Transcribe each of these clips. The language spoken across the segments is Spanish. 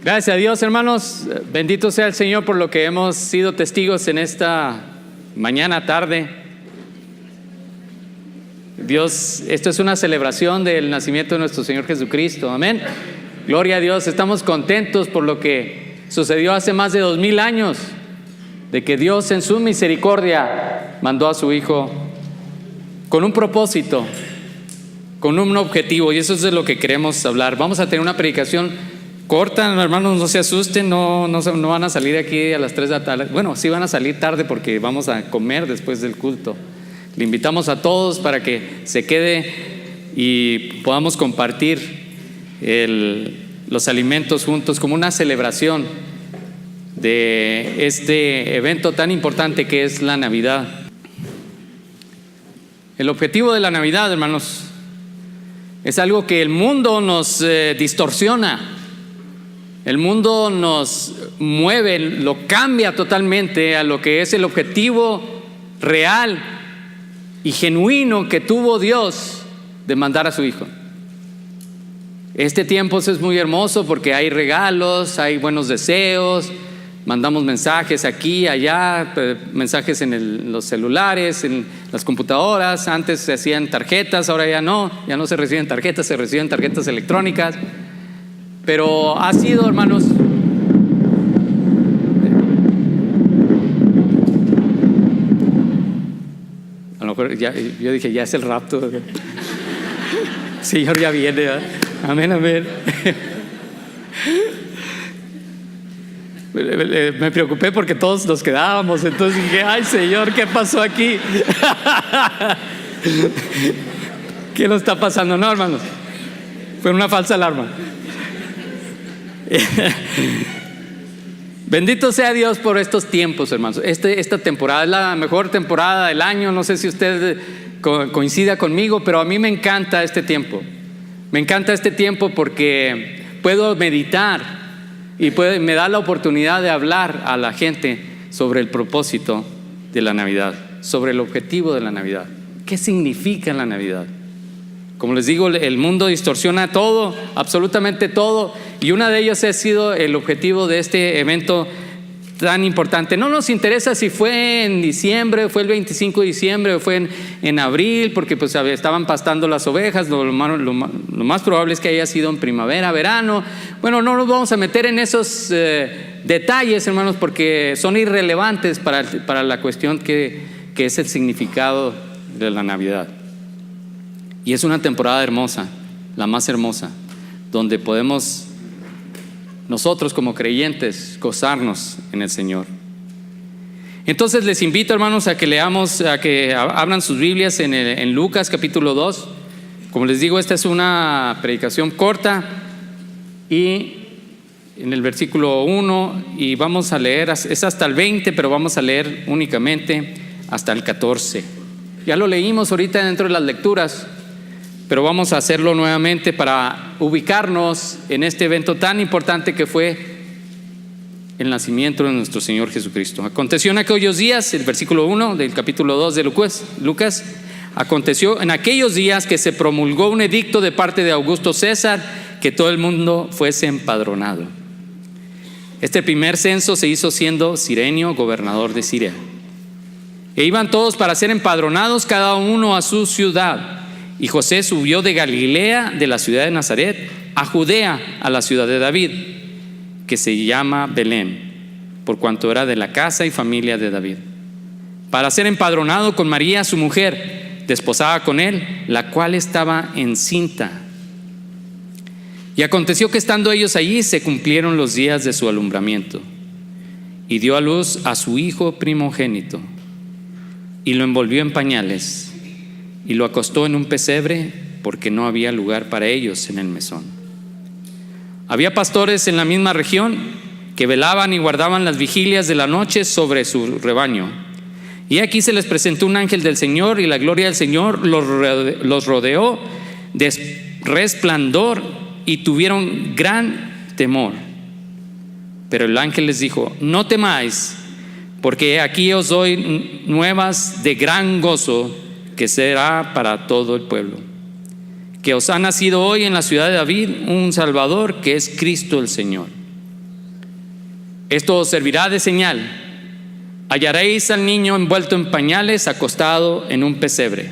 Gracias a Dios, hermanos. Bendito sea el Señor por lo que hemos sido testigos en esta mañana, tarde. Dios, esto es una celebración del nacimiento de nuestro Señor Jesucristo. Amén. Gloria a Dios. Estamos contentos por lo que sucedió hace más de 2000 años, de que Dios en su misericordia mandó a su Hijo con un propósito, con un objetivo, y eso es de lo que queremos hablar. Vamos a tener una predicación corta, hermanos, no se asusten, no van a salir aquí a las 3 de la tarde. Bueno, sí van a salir tarde porque vamos a comer después del culto. Le invitamos a todos para que se quede y podamos compartir los alimentos juntos como una celebración de este evento tan importante que es la Navidad. El objetivo de la Navidad, hermanos, es algo que el mundo nos distorsiona. El mundo nos mueve, lo cambia totalmente a lo que es el objetivo real y genuino que tuvo Dios de mandar a su Hijo. Este tiempo es muy hermoso porque hay regalos, hay buenos deseos, mandamos mensajes aquí, allá, mensajes en los celulares, en las computadoras. Antes se hacían tarjetas, ahora ya no se reciben tarjetas, se reciben tarjetas electrónicas. Pero ha sido, hermanos, a lo mejor yo dije, ya es el rapto. Señor ya viene, ¿verdad? Amén, amén. Me preocupé porque todos nos quedábamos, entonces dije, ay Señor, ¿qué pasó aquí? ¿Qué nos está pasando? No, hermanos, fue una falsa alarma. Bendito sea Dios por estos tiempos, hermanos. Esta temporada es la mejor temporada del año. No sé si usted coincida conmigo, pero a mí me encanta este tiempo. Me encanta este tiempo porque puedo meditar y me da la oportunidad de hablar a la gente sobre el propósito de la Navidad, sobre el objetivo de la Navidad. ¿Qué significa la Navidad? Como les digo, el mundo distorsiona todo, absolutamente todo, y una de ellas ha sido el objetivo de este evento tan importante. No nos interesa si fue en diciembre, fue el 25 de diciembre, o fue en abril, porque pues estaban pastando las ovejas. Lo más probable es que haya sido en primavera, verano. Bueno, no nos vamos a meter en esos detalles, hermanos, porque son irrelevantes para la cuestión que es el significado de la Navidad. Y es una temporada hermosa, la más hermosa, donde podemos nosotros como creyentes gozarnos en el Señor. Entonces les invito, hermanos, a que leamos, a que abran sus Biblias en Lucas capítulo 2. Como les digo, esta es una predicación corta, y en el versículo 1, y vamos a leer, es hasta el 20, pero vamos a leer únicamente hasta el 14. Ya lo leímos ahorita dentro de las lecturas, pero vamos a hacerlo nuevamente para ubicarnos en este evento tan importante que fue el nacimiento de nuestro Señor Jesucristo. Aconteció en aquellos días, el versículo 1 del capítulo 2 de Lucas, aconteció en aquellos días que se promulgó un edicto de parte de Augusto César que todo el mundo fuese empadronado. Este primer censo se hizo siendo Cirenio gobernador de Siria. E iban todos para ser empadronados, cada uno a su ciudad. Y José subió de Galilea, de la ciudad de Nazaret, a Judea, a la ciudad de David, que se llama Belén, por cuanto era de la casa y familia de David, para ser empadronado con María, su mujer, desposada con él, la cual estaba encinta. Y aconteció que estando ellos allí, se cumplieron los días de su alumbramiento, y dio a luz a su hijo primogénito, y lo envolvió en pañales, y lo acostó en un pesebre, porque no había lugar para ellos en el mesón. Había pastores en la misma región que velaban y guardaban las vigilias de la noche sobre su rebaño. Y aquí se les presentó un ángel del Señor, y la gloria del Señor los rodeó de resplandor, y tuvieron gran temor. Pero el ángel les dijo: no temáis, porque aquí os doy nuevas de gran gozo, que será para todo el pueblo, que os ha nacido hoy en la ciudad de David un Salvador, que es Cristo el Señor. Esto os servirá de señal. Hallaréis al niño envuelto en pañales, acostado en un pesebre.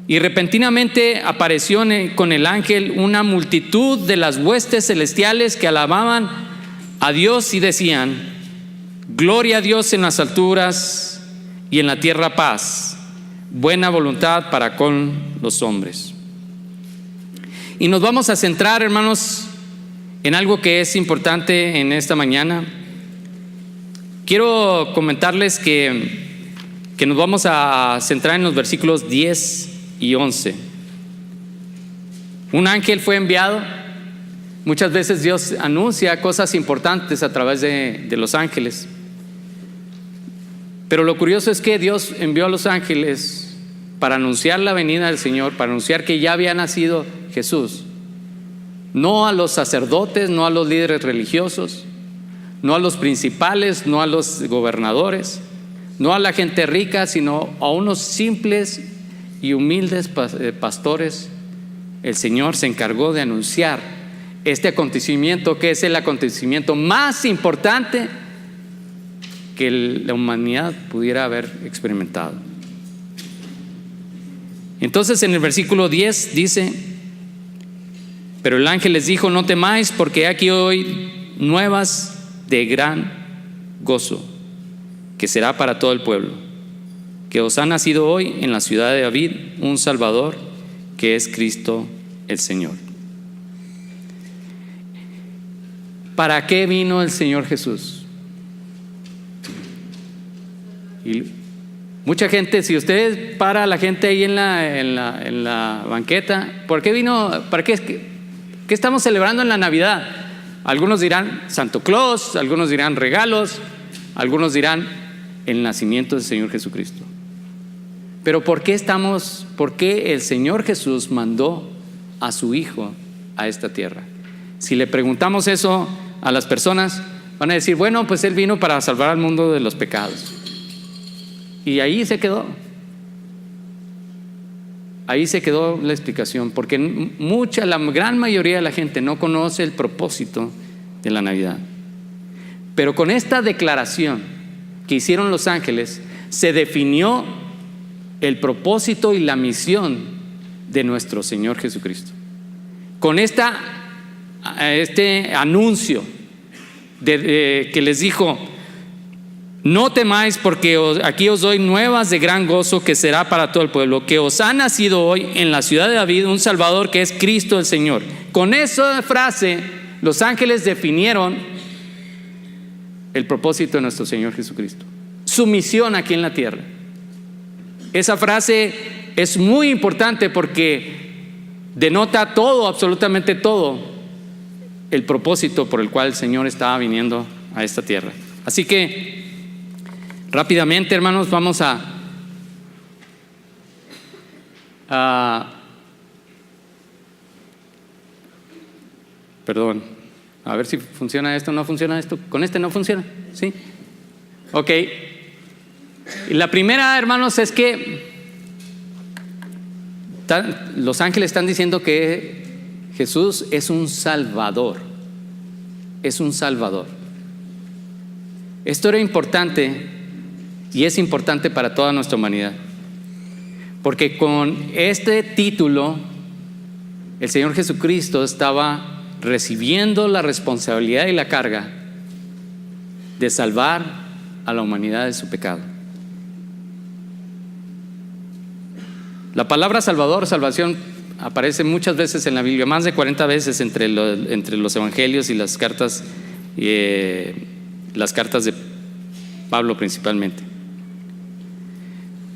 Y repentinamente apareció con el ángel una multitud de las huestes celestiales que alababan a Dios y decían: gloria a Dios en las alturas y en la tierra paz, buena voluntad para con los hombres. Y nos vamos a centrar, hermanos, en algo que es importante en esta mañana. Quiero comentarles que nos vamos a centrar en los versículos 10 y 11. Un ángel fue enviado. Muchas veces Dios anuncia cosas importantes a través de los ángeles. Pero lo curioso es que Dios envió a los ángeles para anunciar la venida del Señor, para anunciar que ya había nacido Jesús. No a los sacerdotes, no a los líderes religiosos, no a los principales, no a los gobernadores, no a la gente rica, sino a unos simples y humildes pastores. El Señor se encargó de anunciar este acontecimiento, que es el acontecimiento más importante que la humanidad pudiera haber experimentado. Entonces en el versículo 10 dice: pero el ángel les dijo: no temáis, porque aquí hoy nuevas de gran gozo, que será para todo el pueblo, que os ha nacido hoy en la ciudad de David un Salvador, que es Cristo el Señor. ¿Para qué vino el Señor Jesús? Y mucha gente, si usted para a la gente ahí en la banqueta, ¿por qué vino? ¿Para qué estamos celebrando en la Navidad? Algunos dirán Santo Claus, algunos dirán regalos, algunos dirán el nacimiento del Señor Jesucristo. Pero ¿por qué el Señor Jesús mandó a su Hijo a esta tierra? Si le preguntamos eso a las personas, van a decir: bueno, pues Él vino para salvar al mundo de los pecados. Y ahí se quedó. Ahí se quedó la explicación, porque la gran mayoría de la gente no conoce el propósito de la Navidad. Pero con esta declaración que hicieron los ángeles, se definió el propósito y la misión de nuestro Señor Jesucristo. Con este anuncio que les dijo: no temáis, porque aquí os doy nuevas de gran gozo, que será para todo el pueblo, que os ha nacido hoy en la ciudad de David un Salvador, que es Cristo el Señor. Con esa frase los ángeles definieron el propósito de nuestro Señor Jesucristo, su misión aquí en la tierra. Esa frase es muy importante porque denota todo, absolutamente todo, el propósito por el cual el Señor estaba viniendo a esta tierra. Así que rápidamente, hermanos, vamos a ver si funciona esto. ¿No funciona esto? ¿Con este no funciona? ¿Sí? Ok. Y la primera, hermanos, es que los ángeles están diciendo que Jesús es un Salvador. Es un Salvador. Esto era importante y es importante para toda nuestra humanidad, porque con este título el Señor Jesucristo estaba recibiendo la responsabilidad y la carga de salvar a la humanidad de su pecado. La palabra Salvador, salvación, aparece muchas veces en la Biblia, más de 40 veces entre los evangelios y las cartas de Pablo principalmente.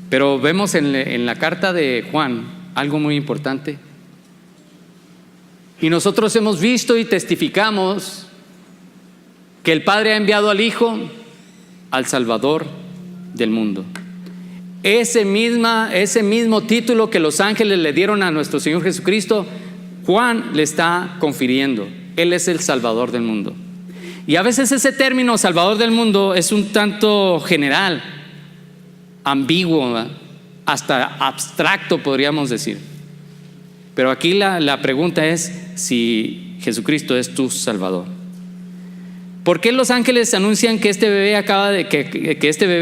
Pero vemos en la carta de Juan algo muy importante. Y nosotros hemos visto y testificamos que el Padre ha enviado al Hijo, al Salvador del mundo. Ese mismo título que los ángeles le dieron a nuestro Señor Jesucristo, Juan le está confiriendo. Él es el Salvador del mundo. Y a veces ese término Salvador del mundo es un tanto general, ambiguo, hasta abstracto podríamos decir. Pero aquí la pregunta es si Jesucristo es tu Salvador. ¿Por qué los ángeles anuncian que este bebé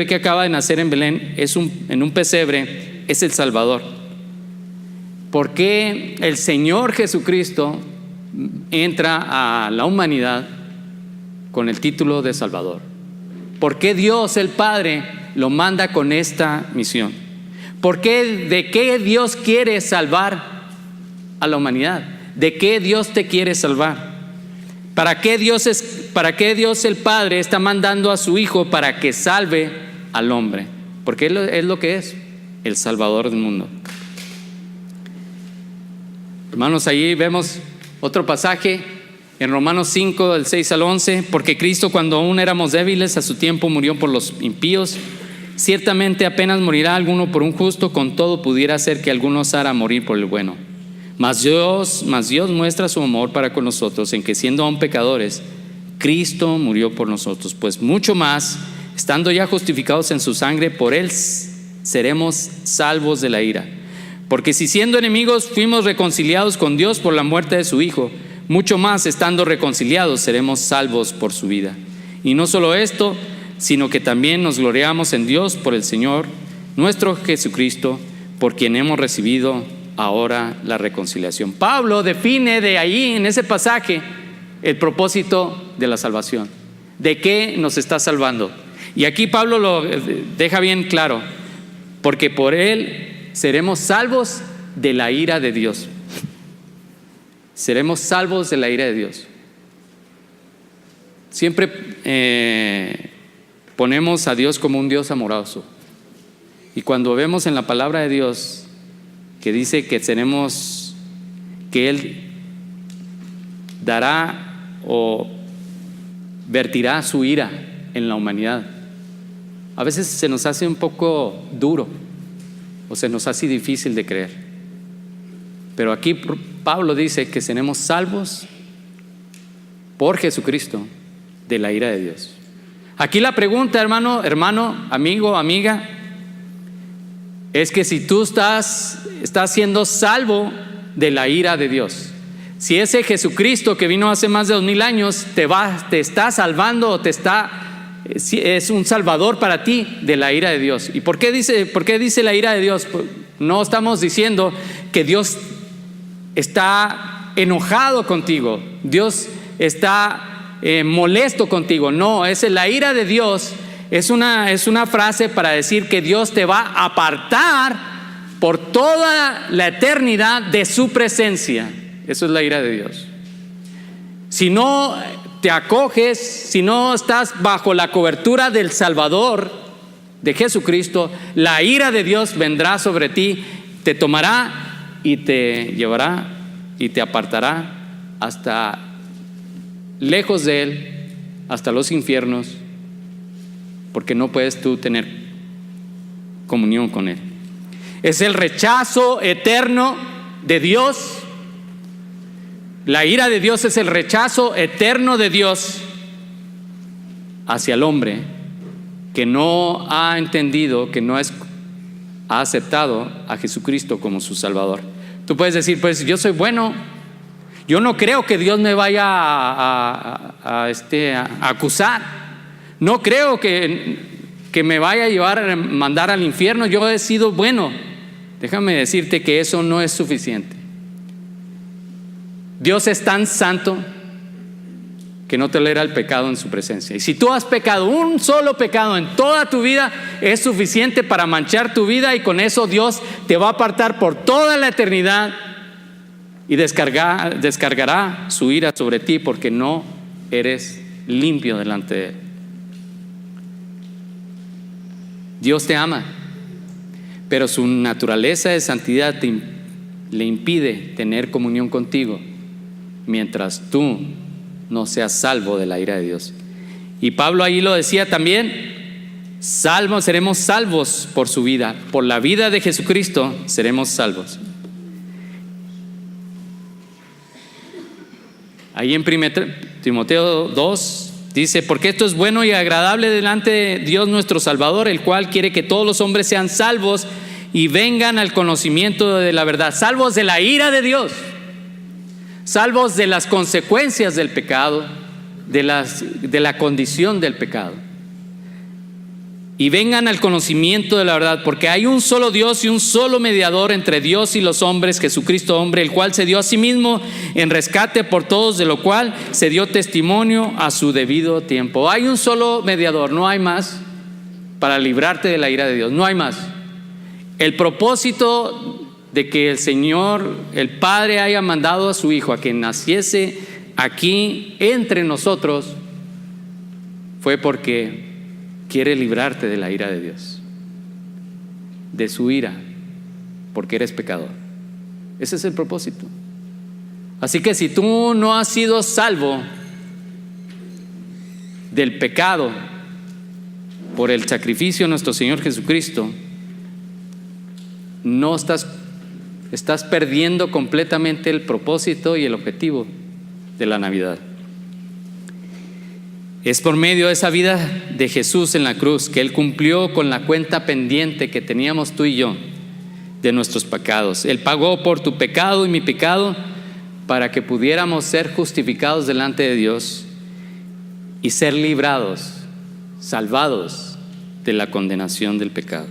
que acaba de nacer en Belén en un pesebre es el Salvador? ¿Por qué el Señor Jesucristo entra a la humanidad con el título de Salvador? ¿Por qué Dios el Padre lo manda con esta misión? ¿De qué Dios quiere salvar a la humanidad? ¿De qué Dios te quiere salvar? ¿Para qué Dios el Padre está mandando a su Hijo para que salve al hombre? Porque Él es lo que es, el Salvador del mundo. Hermanos, allí vemos otro pasaje en Romanos 5, del 6 al 11. Porque Cristo, cuando aún éramos débiles, a su tiempo murió por los impíos. Ciertamente apenas morirá alguno por un justo, con todo pudiera ser que alguno osara morir por el bueno. Mas Dios muestra su amor para con nosotros en que, siendo aún pecadores, Cristo murió por nosotros. Pues mucho más, estando ya justificados en su sangre, por Él seremos salvos de la ira. Porque si siendo enemigos fuimos reconciliados con Dios por la muerte de su Hijo, mucho más, estando reconciliados, seremos salvos por su vida. Y no solo esto, sino que también nos gloriamos en Dios por el Señor nuestro Jesucristo, por quien hemos recibido ahora la reconciliación. Pablo define de ahí, en ese pasaje, el propósito de la salvación. ¿De qué nos está salvando? Y aquí Pablo lo deja bien claro: porque por Él seremos salvos de la ira de Dios. Seremos salvos de la ira de Dios. Siempre ponemos a Dios como un Dios amoroso. Y cuando vemos en la palabra de Dios que dice que Él dará o vertirá su ira en la humanidad, a veces se nos hace un poco duro o se nos hace difícil de creer. Pero aquí Pablo dice que seremos salvos por Jesucristo de la ira de Dios. Aquí la pregunta, hermano, amigo, amiga, es que si tú estás siendo salvo de la ira de Dios, si ese Jesucristo que vino hace más de 2000 años te está salvando o es un salvador para ti de la ira de Dios. ¿Y por qué dice la ira de Dios? No estamos diciendo que Dios está enojado contigo, Dios está molesto contigo. No, la ira de Dios es una frase para decir que Dios te va a apartar por toda la eternidad de su presencia. Eso es la ira de Dios. Si no te acoges, si no estás bajo la cobertura del Salvador, de Jesucristo, la ira de Dios vendrá sobre ti, te tomará y te llevará y te apartará hasta lejos de Él, hasta los infiernos, porque no puedes tú tener comunión con Él. Es el rechazo eterno de Dios. La ira de Dios es el rechazo eterno de Dios hacia el hombre que no ha entendido, que no ha aceptado a Jesucristo como su Salvador. Tú puedes decir, pues yo soy bueno, yo no creo que Dios me vaya a acusar, no creo que me vaya a mandar al infierno, yo he sido bueno. Déjame decirte que eso no es suficiente. Dios es tan santo que no tolera el pecado en su presencia. Y si tú has pecado un solo pecado en toda tu vida, es suficiente para manchar tu vida, y con eso Dios te va a apartar por toda la eternidad y descargará su ira sobre ti, porque no eres limpio delante de Él. Dios te ama, pero su naturaleza de santidad le impide tener comunión contigo mientras tú no seas salvo de la ira de Dios. Y Pablo ahí lo decía también: seremos salvos por su vida, por la vida de Jesucristo seremos salvos. Ahí en 1 Timoteo 2 dice: porque esto es bueno y agradable delante de Dios nuestro Salvador, el cual quiere que todos los hombres sean salvos y vengan al conocimiento de la verdad. Salvos de la ira de Dios, salvos de las consecuencias del pecado, de la condición del pecado. Y vengan al conocimiento de la verdad, porque hay un solo Dios y un solo mediador entre Dios y los hombres, Jesucristo hombre, el cual se dio a sí mismo en rescate por todos, de lo cual se dio testimonio a su debido tiempo. Hay un solo mediador, no hay más, para librarte de la ira de Dios, no hay más. El propósito de que el Señor, el Padre, haya mandado a su Hijo a que naciese aquí entre nosotros fue porque quiere librarte de la ira de Dios, de su ira, porque eres pecador. Ese es el propósito. Así que si tú no has sido salvo del pecado por el sacrificio de nuestro Señor Jesucristo, no estás perdiendo completamente el propósito y el objetivo de la Navidad. Es por medio de esa vida de Jesús en la cruz que Él cumplió con la cuenta pendiente que teníamos tú y yo de nuestros pecados. Él pagó por tu pecado y mi pecado para que pudiéramos ser justificados delante de Dios y ser librados, salvados de la condenación del pecado.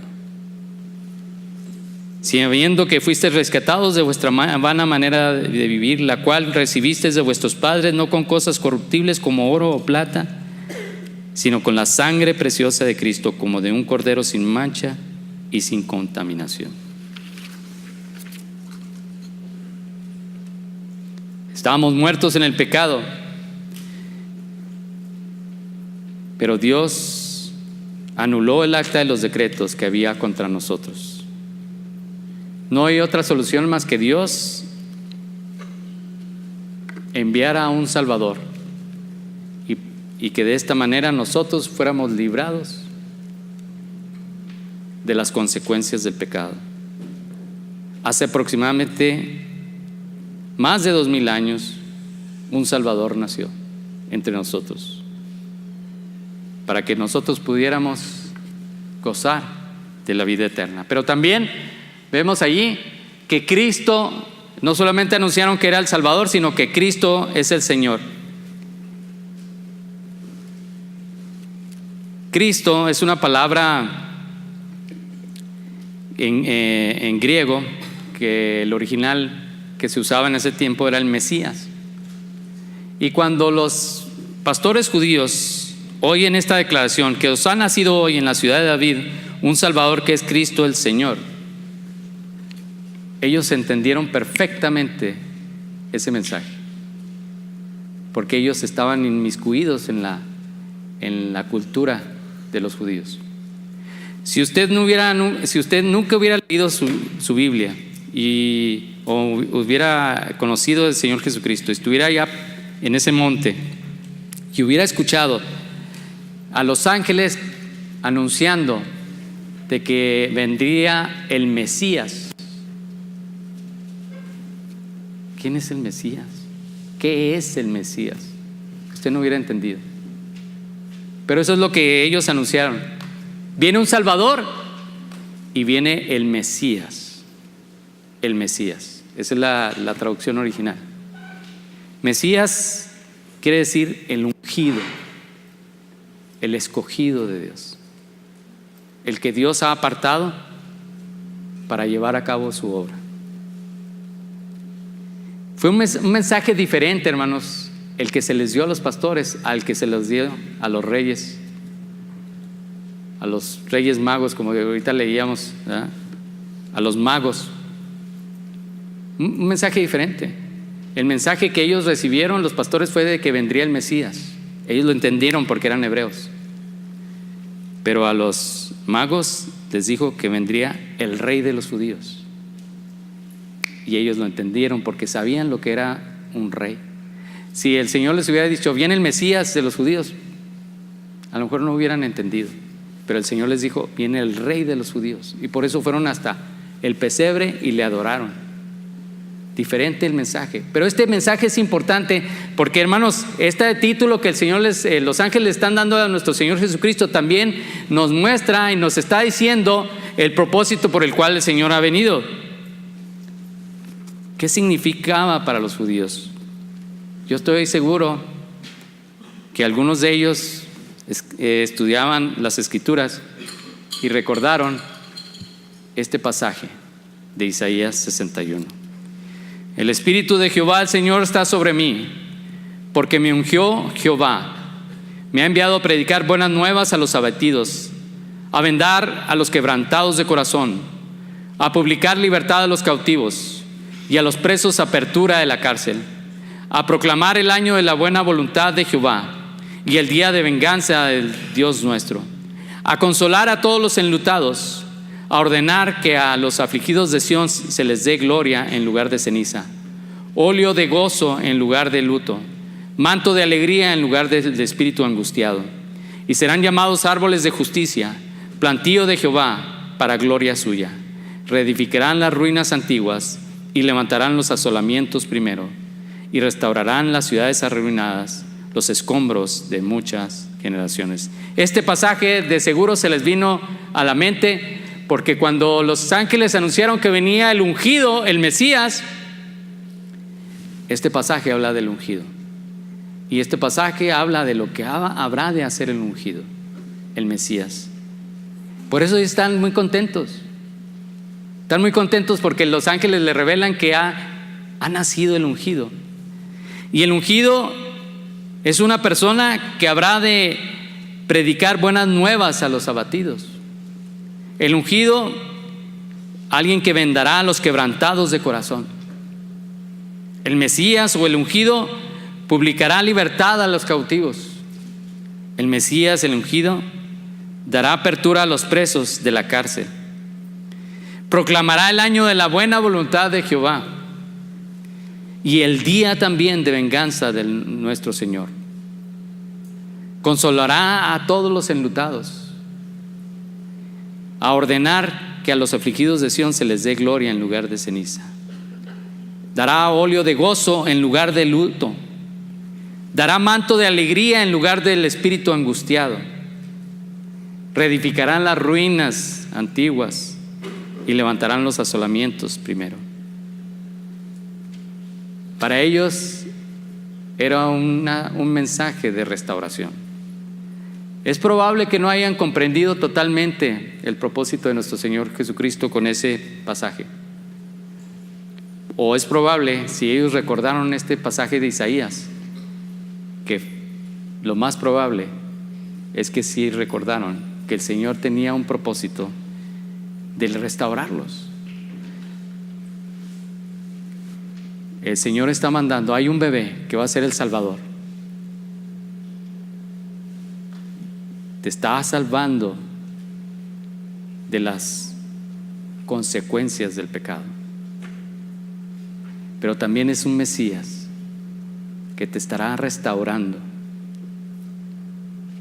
Sabiendo que fuisteis rescatados de vuestra vana manera de vivir, la cual recibisteis de vuestros padres, no con cosas corruptibles como oro o plata, sino con la sangre preciosa de Cristo, como de un cordero sin mancha y sin contaminación. Estábamos muertos en el pecado, pero Dios anuló el acta de los decretos que había contra nosotros. No hay otra solución más que Dios enviara a un Salvador y que de esta manera nosotros fuéramos librados de las consecuencias del pecado. Hace aproximadamente más de 2000 años un Salvador nació entre nosotros para que nosotros pudiéramos gozar de la vida eterna. Pero también vemos allí que Cristo, no solamente anunciaron que era el Salvador, sino que Cristo es el Señor. Cristo es una palabra en griego, que el original que se usaba en ese tiempo era el Mesías. Y cuando los pastores judíos oyen esta declaración, que os ha nacido hoy en la ciudad de David un Salvador que es Cristo el Señor, ellos entendieron perfectamente ese mensaje, porque ellos estaban inmiscuidos en la cultura de los judíos. Si usted nunca hubiera leído su Biblia o hubiera conocido al Señor Jesucristo, estuviera allá en ese monte y hubiera escuchado a los ángeles anunciando de que vendría el Mesías. ¿Quién es el Mesías? ¿Qué es el Mesías? Usted no hubiera entendido. Pero eso es lo que ellos anunciaron. Viene un Salvador y viene el Mesías. El Mesías. Esa es la traducción original. Mesías quiere decir el ungido, el escogido de Dios, el que Dios ha apartado para llevar a cabo su obra. Fue un mensaje diferente, hermanos, el que se les dio a los pastores al que se les dio a los reyes magos, como ahorita leíamos, ¿verdad? A los magos. Un mensaje diferente. El mensaje que ellos recibieron, los pastores, fue de que vendría el Mesías. Ellos lo entendieron porque eran hebreos. Pero a los magos les dijo que vendría el rey de los judíos. Y ellos lo entendieron porque sabían lo que era un rey. Si el Señor les hubiera dicho, viene el Mesías de los judíos, a lo mejor no hubieran entendido. Pero el Señor les dijo, viene el rey de los judíos. Y por eso fueron hasta el pesebre y le adoraron. Diferente el mensaje. Pero este mensaje es importante porque, hermanos, este título que el Señor los ángeles le están dando a nuestro Señor Jesucristo también nos muestra y nos está diciendo el propósito por el cual el Señor ha venido. ¿Qué significaba para los judíos? Yo estoy seguro que algunos de ellos estudiaban las Escrituras y recordaron este pasaje de Isaías 61. El Espíritu de Jehová, el Señor, está sobre mí, porque me ungió Jehová. Me ha enviado a predicar buenas nuevas a los abatidos, a vendar a los quebrantados de corazón, a publicar libertad a los cautivos y a los presos apertura de la cárcel, a proclamar el año de la buena voluntad de Jehová y el día de venganza del Dios nuestro, a consolar a todos los enlutados, a ordenar que a los afligidos de Sión se les dé gloria en lugar de ceniza, óleo de gozo en lugar de luto, manto de alegría en lugar de espíritu angustiado. Y serán llamados árboles de justicia, plantío de Jehová para gloria suya. Reedificarán las ruinas antiguas y levantarán los asolamientos primero, y restaurarán las ciudades arruinadas, los escombros de muchas generaciones. Este pasaje de seguro se les vino a la mente porque cuando los ángeles anunciaron que venía el ungido, el Mesías, este pasaje habla del ungido. Y este pasaje habla de lo que habrá de hacer el ungido, el Mesías. Por eso están muy contentos. Están muy contentos porque los ángeles le revelan que ha nacido el ungido. Y el ungido es una persona que habrá de predicar buenas nuevas a los abatidos. El ungido, alguien que vendará a los quebrantados de corazón. El Mesías o el ungido publicará libertad a los cautivos. El Mesías, el ungido, dará apertura a los presos de la cárcel. Proclamará el año de la buena voluntad de Jehová y el día también de venganza de nuestro Señor. Consolará a todos los enlutados, a ordenar que a los afligidos de Sión se les dé gloria en lugar de ceniza. Dará óleo de gozo en lugar de luto. Dará manto de alegría en lugar del espíritu angustiado. Reedificarán las ruinas antiguas y levantarán los asolamientos primero. Para ellos era un mensaje de restauración. Es probable que no hayan comprendido totalmente el propósito de nuestro Señor Jesucristo con ese pasaje. O es probable, si ellos recordaron este pasaje de Isaías, que lo más probable es que sí recordaron que el Señor tenía un propósito de restaurarlos. El Señor está mandando, hay un bebé que va a ser el Salvador. Te está salvando de las consecuencias del pecado. Pero también es un Mesías que te estará restaurando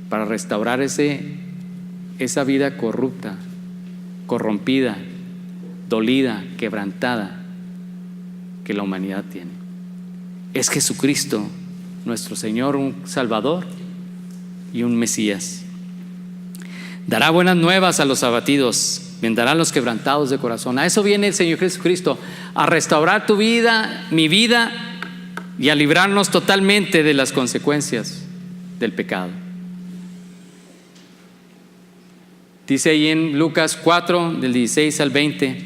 para restaurar esa vida corrupta, corrompida, dolida, quebrantada que la humanidad tiene. Es Jesucristo, nuestro Señor, un Salvador y un Mesías. Dará buenas nuevas a los abatidos, vendará a los quebrantados de corazón. A eso viene el Señor Jesucristo, a restaurar tu vida, mi vida, y a librarnos totalmente de las consecuencias del pecado. Dice ahí en Lucas 4, del 16 al 20,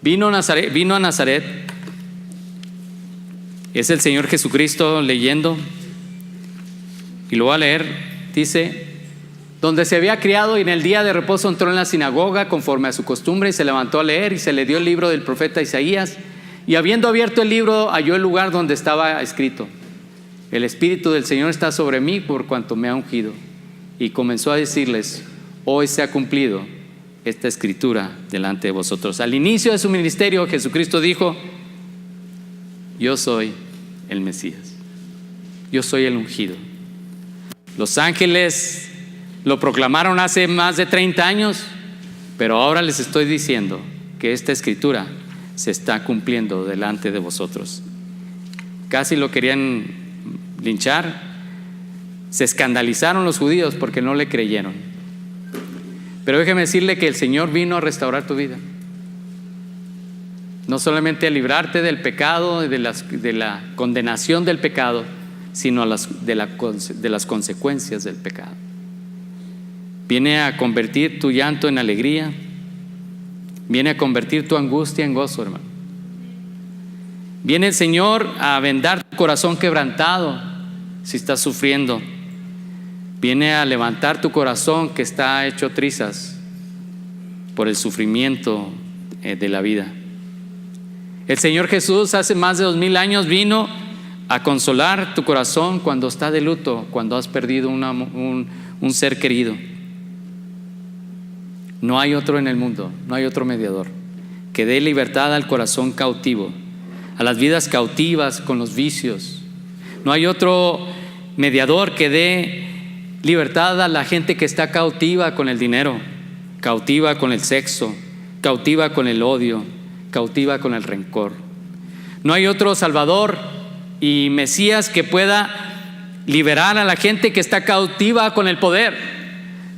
vino a Nazaret, es el Señor Jesucristo leyendo, y lo voy a leer. Dice: donde se había criado, y en el día de reposo entró en la sinagoga conforme a su costumbre, y se levantó a leer, y se le dio el libro del profeta Isaías, y habiendo abierto el libro, halló el lugar donde estaba escrito: el Espíritu del Señor está sobre mí por cuanto me ha ungido. Y comenzó a decirles: hoy se ha cumplido esta escritura delante de vosotros. Al inicio de su ministerio, Jesucristo dijo: yo soy el Mesías, yo soy el ungido. Los ángeles lo proclamaron hace más de 30 años, pero ahora les estoy diciendo que esta escritura se está cumpliendo delante de vosotros. Casi lo querían linchar. Se escandalizaron los judíos porque no le creyeron. Pero déjeme decirle que el Señor vino a restaurar tu vida. No solamente a librarte del pecado, de la condenación del pecado, sino de las consecuencias del pecado. Viene a convertir tu llanto en alegría. Viene a convertir tu angustia en gozo, hermano. Viene el Señor a vendar tu corazón quebrantado si estás sufriendo. Viene a levantar tu corazón que está hecho trizas por el sufrimiento de la vida. El Señor Jesús hace más de 2000 años vino a consolar tu corazón cuando está de luto, cuando has perdido un ser querido. No hay otro en el mundo, no hay otro mediador que dé libertad al corazón cautivo, a las vidas cautivas con los vicios. No hay otro mediador que dé libertad a la gente que está cautiva con el dinero, cautiva con el sexo, cautiva con el odio, cautiva con el rencor. No hay otro Salvador y Mesías que pueda liberar a la gente que está cautiva con el poder,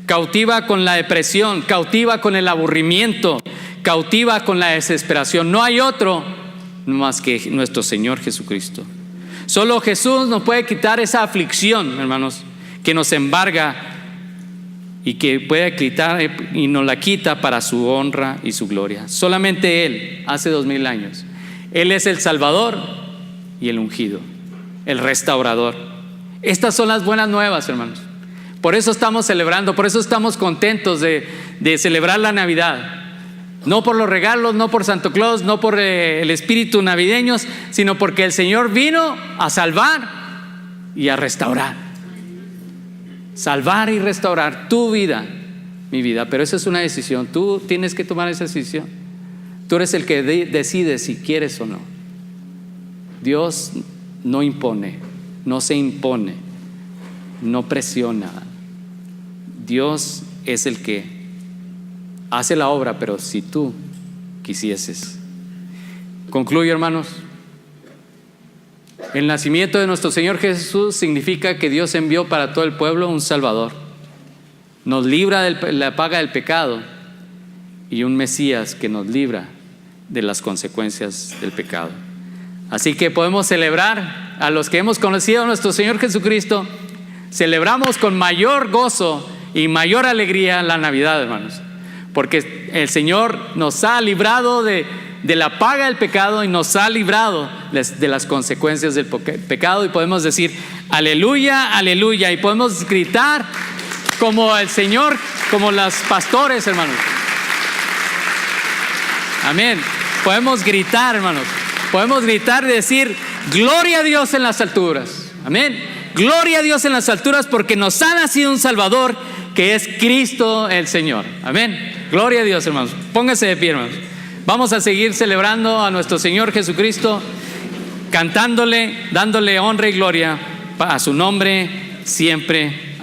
cautiva con la depresión, cautiva con el aburrimiento, cautiva con la desesperación. No hay otro más que nuestro Señor Jesucristo. Solo Jesús nos puede quitar esa aflicción, hermanos, que nos embarga y que puede quitar y nos la quita para su honra y su gloria. Solamente Él, hace 2000 años. Él es el Salvador y el ungido, el restaurador. Estas son las buenas nuevas, hermanos. Por eso estamos celebrando, por eso estamos contentos de celebrar la Navidad. No por los regalos, no por Santo Claus, no por el espíritu navideño, sino porque el Señor vino a salvar y a restaurar. Salvar y restaurar tu vida, mi vida. Pero esa es una decisión. Tú tienes que tomar esa decisión. Tú eres el que decide si quieres o no. Dios no impone, no se impone, no presiona. Dios es el que hace la obra, pero si tú quisieses. Concluyo, hermanos. El nacimiento de nuestro Señor Jesús significa que Dios envió para todo el pueblo un Salvador. Nos libra de la paga del pecado y un Mesías que nos libra de las consecuencias del pecado. Así que podemos celebrar a los que hemos conocido a nuestro Señor Jesucristo. Celebramos con mayor gozo y mayor alegría la Navidad, hermanos, porque el Señor nos ha librado de la paga del pecado y nos ha librado de las consecuencias del pecado, y podemos decir aleluya, aleluya, y podemos gritar como el Señor, como los pastores, hermanos. Amén. Podemos gritar, hermanos, podemos gritar y decir gloria a Dios en las alturas. Amén. Gloria a Dios en las alturas, porque nos ha nacido un Salvador que es Cristo el Señor. Amén. Gloria a Dios, hermanos. Pónganse de pie, hermanos. Vamos a seguir celebrando a nuestro Señor Jesucristo, cantándole, dándole honra y gloria a su nombre siempre